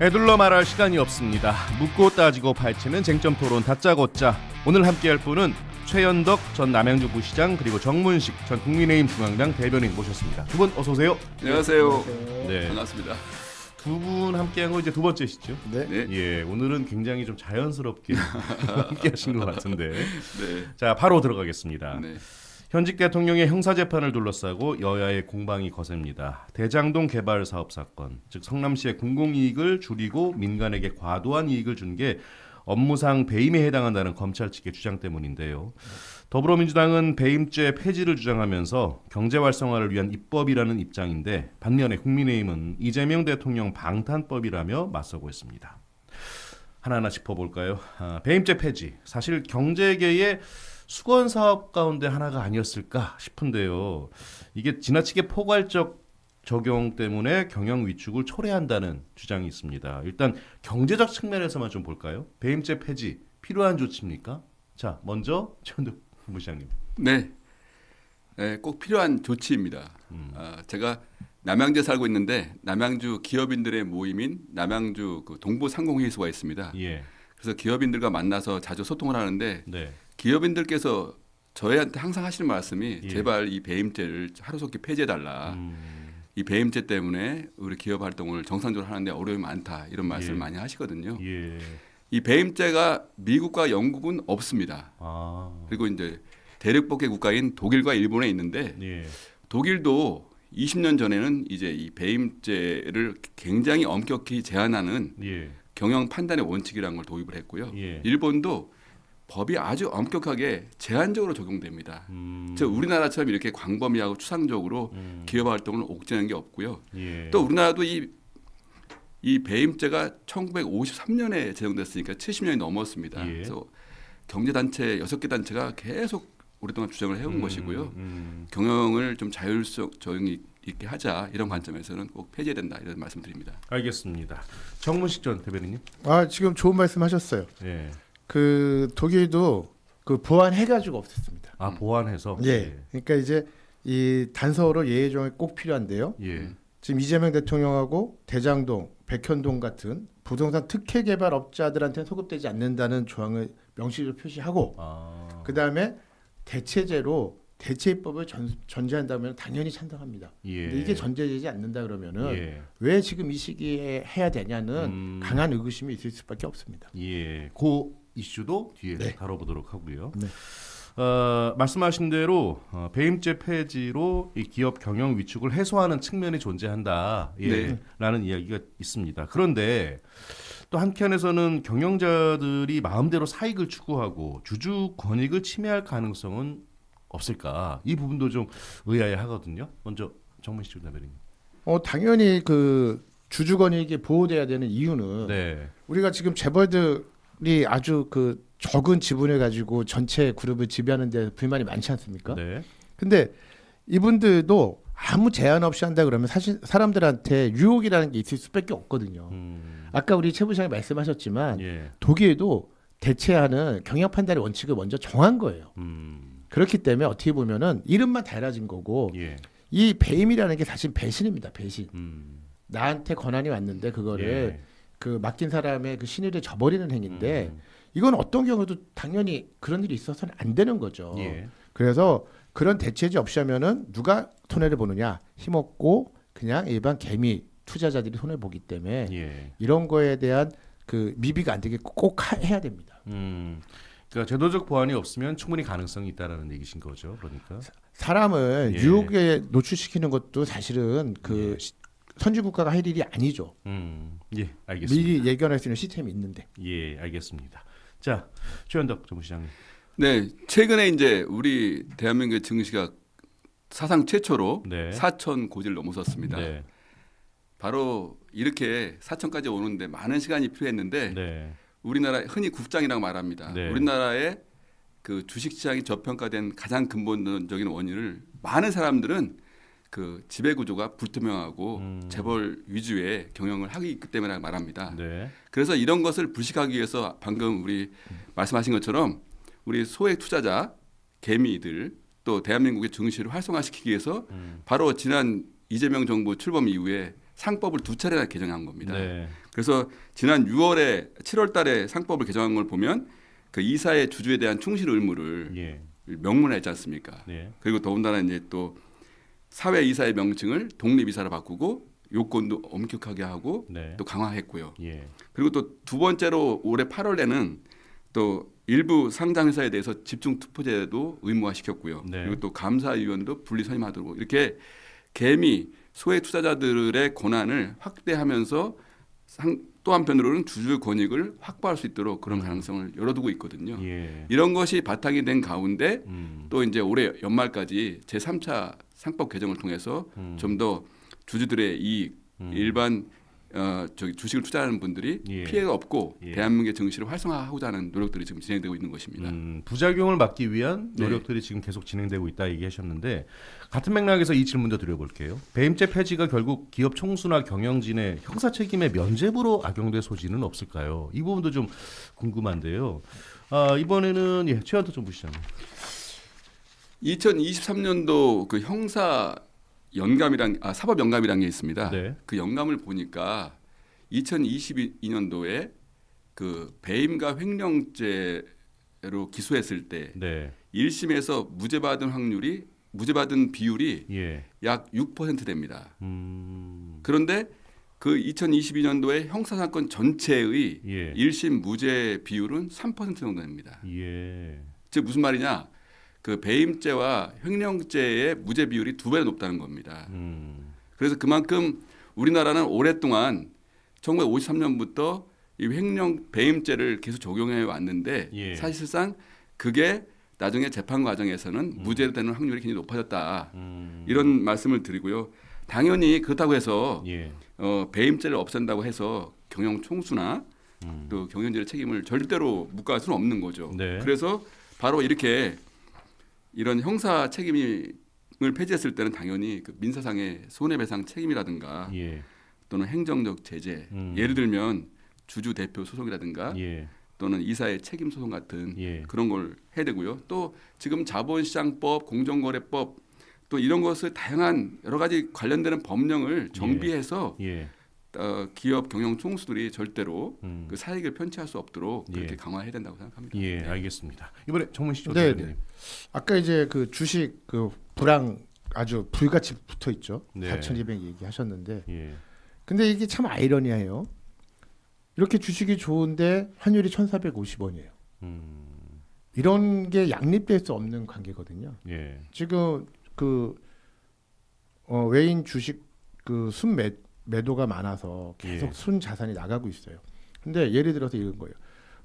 배둘러 말할 시간이 없습니다. 묻고 따지고 파헤치는 쟁점 토론 다짜고짜. 오늘 함께할 분은 최현덕 전 남양주 부시장 그리고 정문식 전 국민의힘 중앙당 대변인 모셨습니다. 두 분 어서 오세요. 안녕하세요. 네. 반갑습니다. 두 분 함께한 거 이제 두 번째시죠? 네. 예, 오늘은 굉장히 좀 자연스럽게 함께하신 것 같은데. 네. 자, 바로 들어가겠습니다. 네. 현직 대통령의 형사재판을 둘러싸고 여야의 공방이 거셉니다. 대장동 개발 사업 사건, 즉 성남시의 공공이익을 줄이고 민간에게 과도한 이익을 준 게 업무상 배임에 해당한다는 검찰 측의 주장 때문인데요. 더불어민주당은 배임죄 폐지를 주장하면서 경제 활성화를 위한 입법이라는 입장인데 반면에 국민의힘은 이재명 대통령 방탄법이라며 맞서고 있습니다. 하나하나 짚어볼까요? 배임죄 폐지, 사실 경제계의 수건 사업 가운데 하나가 아니었을까 싶은데요. 이게 지나치게 포괄적 적용 때문에 경영 위축을 초래한다는 주장이 있습니다. 일단 경제적 측면에서만 좀 볼까요? 배임죄 폐지 필요한 조치입니까? 자, 먼저 최현덕 부시장님. 네. 네, 꼭 필요한 조치입니다. 제가 남양주에 살고 있는데 남양주 기업인들의 모임인 남양주 그 동부상공회의소가 있습니다. 예. 그래서 기업인들과 만나서 자주 소통을 하는데 네. 기업인들께서 저희한테 항상 하시는 말씀이 예. 제발 이 배임죄를 하루속히 폐지해달라. 이 배임죄 때문에 우리 기업 활동을 정상적으로 하는데 어려움이 많다. 이런 말씀을 예. 많이 하시거든요. 예. 이 배임죄가 미국과 영국은 없습니다. 아. 그리고 이제 대륙복개 국가인 독일과 일본에 있는데 예. 독일도 20년 전에는 이제 이 배임죄를 굉장히 엄격히 제한하는 예. 경영 판단의 원칙이라는 걸 도입을 했고요. 예. 일본도 법이 아주 엄격하게 제한적으로 적용됩니다. 즉 우리나라처럼 이렇게 광범위하고 추상적으로 기업 활동을 옥죄는 게 없고요. 예. 또 우리나라도 이 배임죄가 1953년에 제정됐으니까 70년이 넘었습니다. 예. 그래서 경제단체 6개 단체가 계속 오랫동안 주장을 해온 것이고요. 경영을 좀 자율성이 있게 하자 이런 관점에서는 꼭 폐지해야 된다 이런 말씀드립니다. 알겠습니다. 정문식 전 대변인님. 지금 좋은 말씀하셨어요. 예. 그 독일도 그 보완해가지고 없앴습니다. 아, 보완해서. 예. 그러니까 이제 이 단서로 예외 조항이 꼭 필요한데요. 예. 지금 이재명 대통령하고 대장동, 백현동 같은 부동산 특혜 개발 업자들한테는 소급되지 않는다는 조항을 명시적으로 표시하고, 아. 그 다음에 대체제로 대체입법을 전제한다면 당연히 찬성합니다. 예. 근데 이게 전제되지 않는다 그러면은 예. 왜 지금 이 시기에 해야 되냐는 강한 의구심이 있을 수밖에 없습니다. 예. 그 이슈도 뒤에 네. 다뤄보도록 하고요. 네. 말씀하신 대로 배임죄 폐지로 이 기업 경영 위축을 해소하는 측면이 존재한다. 예. 네. 라는 이야기가 있습니다. 그런데 또 한켠에서는 경영자들이 마음대로 사익을 추구하고 주주 권익을 침해할 가능성은 없을까? 이 부분도 좀 의아해하거든요. 먼저 정문식 대변인. 당연히 그 주주 권익이 보호돼야 되는 이유는 네. 우리가 지금 재벌들이 아주 그 적은 지분을 가지고 전체 그룹을 지배하는 데 불만이 많지 않습니까? 네. 근데 이분들도 아무 제한 없이 한다 그러면 사실 사람들한테 유혹이라는 게 있을 수밖에 없거든요. 아까 우리 최 부장이 말씀하셨지만 예. 독일도 대체하는 경영 판단의 원칙을 먼저 정한 거예요. 그렇기 때문에 어떻게 보면은 이름만 달라진 거고 예. 이 배임이라는 게 사실 배신입니다. 배신. 음. 나한테 권한이 왔는데 그거를 예. 그 맡긴 사람의 그 신의를 저버리는 행위인데 이건 어떤 경우도 당연히 그런 일이 있어서는 안 되는 거죠. 예. 그래서 그런 대체제 없이 하면은 누가 손해를 보느냐? 힘없고 그냥 일반 개미 투자자들이 손해 보기 때문에 예. 이런 거에 대한 그 미비가 안 되게 꼭 해야 됩니다. 그러니까 제도적 보완이 없으면 충분히 가능성이 있다라는 얘기신 거죠. 그러니까. 사람을 예. 유혹에 노출시키는 것도 사실은 그 예. 선진 국가가 할 일이 아니죠. 예, 알겠습니다. 미리 예견할 수 있는 시스템이 있는데. 예, 알겠습니다. 자, 최현덕 정부시장님. 네, 최근에 이제 우리 대한민국의 증시가 사상 최초로 네. 4천 고지를 넘어섰습니다. 네. 바로 이렇게 4천까지 오는데 많은 시간이 필요했는데 네. 우리나라 흔히 국장이라고 말합니다. 네. 우리나라의 그 주식시장이 저평가된 가장 근본적인 원인을 많은 사람들은 그 지배 구조가 불투명하고 재벌 위주의 경영을 하기 때문에 말합니다. 네. 그래서 이런 것을 불식하기 위해서 방금 우리 말씀하신 것처럼 우리 소액 투자자, 개미들 또 대한민국의 증시를 활성화시키기 위해서 바로 지난 이재명 정부 출범 이후에 상법을 2차례나 개정한 겁니다. 네. 그래서 지난 7월 달에 상법을 개정한 걸 보면 그 이사의 주주에 대한 충실 의무를 예. 명문화했지 않습니까? 네. 그리고 더군다나 이제 또 사회 이사의 명칭을 독립 이사로 바꾸고 요건도 엄격하게 하고 네. 또 강화했고요. 예. 그리고 또 두 번째로 올해 8월에는 또 일부 상장 회사에 대해서 집중 투표제도 의무화시켰고요. 네. 그리고 또 감사위원도 분리 선임하도록 이렇게 개미 소액 투자자들의 권한을 확대하면서 또 한편으로는 주주 권익을 확보할 수 있도록 그런 가능성을 열어두고 있거든요. 예. 이런 것이 바탕이 된 가운데 음. 또 이제 올해 연말까지 제3차 상법 개정을 통해서 좀 더 주주들의 이익, 일반 주식을 투자하는 분들이 예. 피해가 없고 예. 대한민국의 증시를 활성화하고자 하는 노력들이 지금 진행되고 있는 것입니다. 부작용을 막기 위한 네. 노력들이 지금 계속 진행되고 있다 얘기하셨는데 같은 맥락에서 이 질문도 드려볼게요. 배임죄 폐지가 결국 기업 총수나 경영진의 형사 책임의 면죄부로 악용될 소지는 없을까요? 이 부분도 좀 궁금한데요. 이번에는 최한도 정부시장님. 2023년도 그 형사 사법 연감이라는 게 있습니다. 네. 그 연감을 보니까 2022년도에 그 배임과 횡령죄로 기소했을 때 네. 1심에서 무죄받은 비율이 예. 약 6% 됩니다. 음. 그런데 그 2022년도에 형사사건 전체의 예. 1심 무죄 비율은 3% 정도 됩니다. 예. 즉 무슨 말이냐? 그 배임죄와 횡령죄의 무죄 비율이 2배나 높다는 겁니다. 그래서 그만큼 우리나라는 오랫동안 1953년부터 이 횡령 배임죄를 계속 적용해 왔는데 예. 사실상 그게 나중에 재판 과정에서는 무죄되는 확률이 굉장히 높아졌다. 이런 말씀을 드리고요. 당연히 그렇다고 해서 예. 배임죄를 없앤다고 해서 경영 총수나 또 경영진의 책임을 절대로 묵과할 수는 없는 거죠. 네. 그래서 바로 이런 형사 책임을 폐지했을 때는 당연히 그 민사상의 손해배상 책임이라든가 예. 또는 행정적 제재, 예를 들면 주주 대표 소송이라든가 예. 또는 이사의 책임 소송 같은 예. 그런 걸 해야 되고요. 또 지금 자본시장법, 공정거래법 또 이런 것을 다양한 여러 가지 관련되는 법령을 정비해서 예. 기업 경영 총수들이 절대로 그 사익을 편취할 수 없도록 그렇게 예. 강화해야 된다고 생각합니다. 예, 네. 알겠습니다. 이번에 정문식 네, 조대표님. 아까 이제 그 주식 그 불황 아주 불같이 붙어 있죠. 네. 4,200 얘기하셨는데, 예. 근데 이게 참 아이러니해요. 이렇게 주식이 좋은데 환율이 1,450원이에요. 이런 게 양립될 수 없는 관계거든요. 예. 지금 그 외인 주식 그 매도가 많아서 계속 예. 순 자산이 나가고 있어요. 근데 예를 들어서 이런 거예요.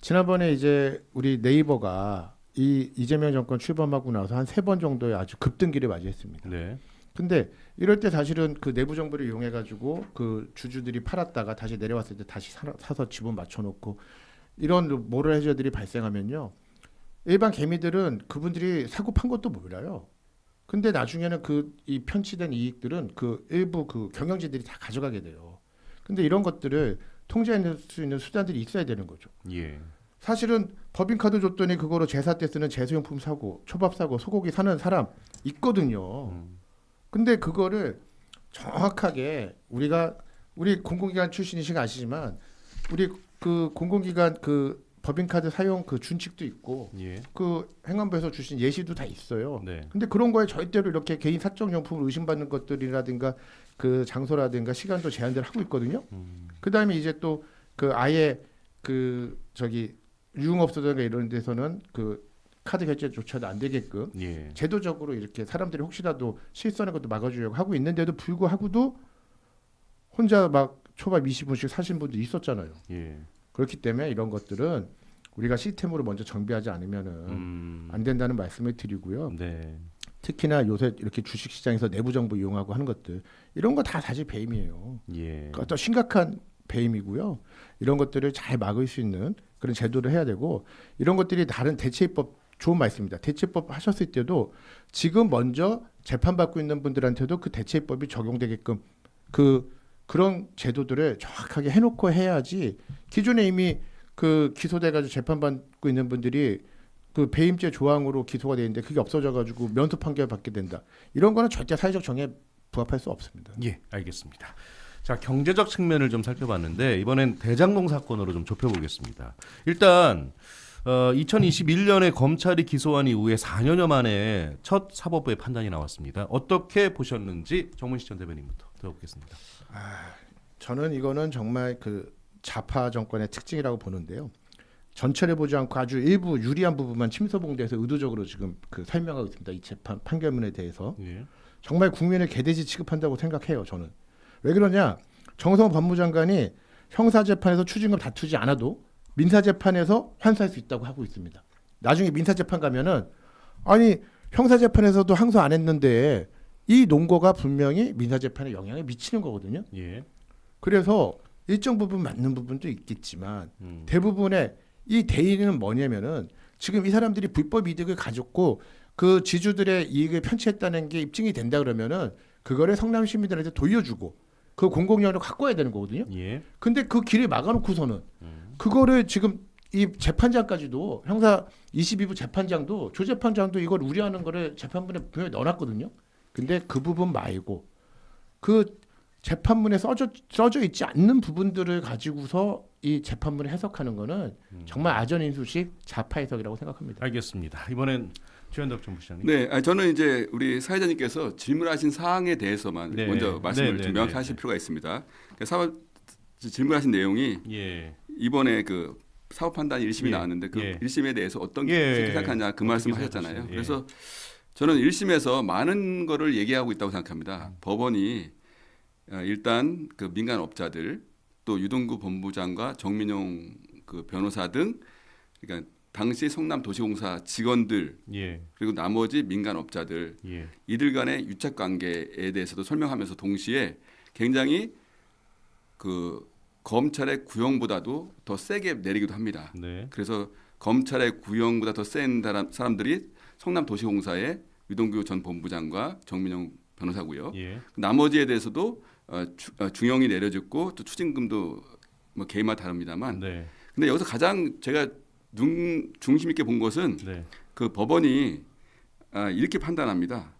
지난번에 이제 우리 네이버가 이재명 정권 출범하고 나서 한 3번 정도의 아주 급등기를 맞이했습니다. 네. 근데 이럴 때 사실은 그 내부 정보를 이용해 가지고 그 주주들이 팔았다가 다시 내려왔을 때 다시 사서 지분 맞춰놓고 이런 모럴해저들이 발생하면요, 일반 개미들은 그분들이 사고 판 것도 몰라요. 근데 나중에는 이 편취된 이익들은 그 일부 그 경영진들이 다 가져가게 돼요. 근데 이런 것들을 통제할 수 있는 수단들이 있어야 되는 거죠. 예. 사실은 법인카드 줬더니 그거로 제사 때 쓰는 제수용품 사고, 초밥 사고, 소고기 사는 사람 있거든요. 근데 그거를 정확하게 우리 공공기관 출신이시가 아시지만 우리 그 공공기관 그 법인카드 사용 그 준칙도 있고 예. 그 행안부에서 주신 예시도 다 있어요. 네. 근데 그런 거에 절대로 이렇게 개인 사적용품을 의심받는 것들이라든가 그 장소라든가 시간도 제한들 하고 있거든요. 그다음에 이제 또 그 아예 그 유흥업소든가 이런 데서는 그 카드 결제조차도 안 되게끔 예. 제도적으로 이렇게 사람들이 혹시라도 실수하는 것도 막아주려고 하고 있는데도 불구하고도 혼자 막 초밥 20분씩 사신 분도 있었잖아요. 예. 그렇기 때문에 이런 것들은 우리가 시스템으로 먼저 정비하지 않으면은 안 된다는 말씀을 드리고요. 네. 특히나 요새 이렇게 주식시장에서 내부 정보 이용하고 하는 것들 이런 거 다 사실 배임이에요. 예. 그러니까 어떤 심각한 배임이고요. 이런 것들을 잘 막을 수 있는 그런 제도를 해야 되고 이런 것들이 다른 대체법 좋은 말씀입니다. 대체법 하셨을 때도 지금 먼저 재판받고 있는 분들한테도 그 대체법이 적용되게끔 그런 제도들을 정확하게 해놓고 해야지 기존에 이미 그 기소돼가지고 재판받고 있는 분들이 그 배임죄 조항으로 기소가 돼 있는데 그게 없어져가지고 면소 판결 받게 된다. 이런 거는 절대 사회적 정의에 부합할 수 없습니다. 예, 알겠습니다. 자, 경제적 측면을 좀 살펴봤는데 이번엔 대장동 사건으로 좀 좁혀보겠습니다. 일단 2021년에 검찰이 기소한 이후에 4년여 만에 첫 사법부의 판단이 나왔습니다. 어떻게 보셨는지 정문식 전 대변인부터 들어보겠습니다. 저는 이거는 정말 그 좌파 정권의 특징이라고 보는데요. 전체를 보지 않고 아주 일부 유리한 부분만 침소봉대해서 의도적으로 지금 그 설명하고 있습니다. 이 재판 판결문에 대해서 예. 정말 국민을 개돼지 취급한다고 생각해요. 저는 왜 그러냐? 정성호 법무장관이 형사재판에서 추징금 다투지 않아도 민사재판에서 환수할 수 있다고 하고 있습니다. 나중에 민사재판 가면은 아니 형사재판에서도 항소 안 했는데 이 논거가 분명히 민사재판에 영향을 미치는 거거든요. 예. 그래서 일정 부분 맞는 부분도 있겠지만 대부분의 이 대의는 뭐냐면은 지금 이 사람들이 불법 이득을 가졌고 그 지주들의 이익을 편취했다는 게 입증이 된다 그러면은 그거를 성남 시민들한테 돌려주고 그 공공연을 갖고 와야 되는 거거든요. 예. 근데 그 길을 막아놓고서는 그거를 지금 이 재판장까지도 형사 22부 재판장도 조 재판장도 이걸 우려하는 거를 재판문에 분명히 넣어놨거든요. 근데 그 부분 말고 그 재판문에 써져 있지 않는 부분들을 가지고서 이 재판문을 해석하는 거는 정말 아전인수식 좌파 해석이라고 생각합니다. 알겠습니다. 이번엔 최현덕 전 부시장님. 네, 저는 이제 우리 사회자님께서 질문하신 사항에 대해서만 네. 먼저 말씀을 네, 좀 네, 명확히 네, 하실 필요가 있습니다. 질문하신 내용이 예. 이번에 그 사법 판단 1심이 예. 나왔는데 그 예. 1심에 대해서 어떤 예. 생각하냐 그 어떻게 말씀하셨잖아요. 생각하세요? 예. 그래서 저는 1심에서 많은 거를 얘기하고 있다고 생각합니다. 법원이 일단 그 민간업자들 또 유동규 본부장과 정민용 그 변호사 등 그러니까 당시 성남도시공사 직원들 예. 그리고 나머지 민간업자들 예. 이들 간의 유착 관계에 대해서도 설명하면서 동시에 굉장히 그 검찰의 구형보다도 더 세게 내리기도 합니다. 네. 그래서 검찰의 구형보다 더 센 사람들이 성남도시공사의 유동규 전 본부장과 정민용 변호사고요. 예. 나머지에 대해서도 중형이 내려졌고 또 추징금도 뭐 개인마다 다릅니다만 네. 근데 여기서 가장 제가 중심 있게 본 것은 네. 그 법원이 이렇게 판단합니다.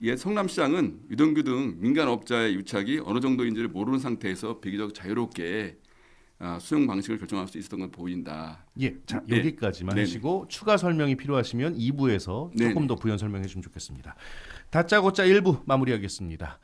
옛 성남시장은 유동규 등 민간업자의 유착이 어느 정도인지를 모르는 상태에서 비교적 자유롭게 수용 방식을 결정할 수 있었던 건 보인다. 예. 자, 네. 여기까지만 네네. 하시고 추가 설명이 필요하시면 2부에서 조금 네네. 더 부연 설명해 주면 좋겠습니다. 다짜고짜 1부 마무리하겠습니다.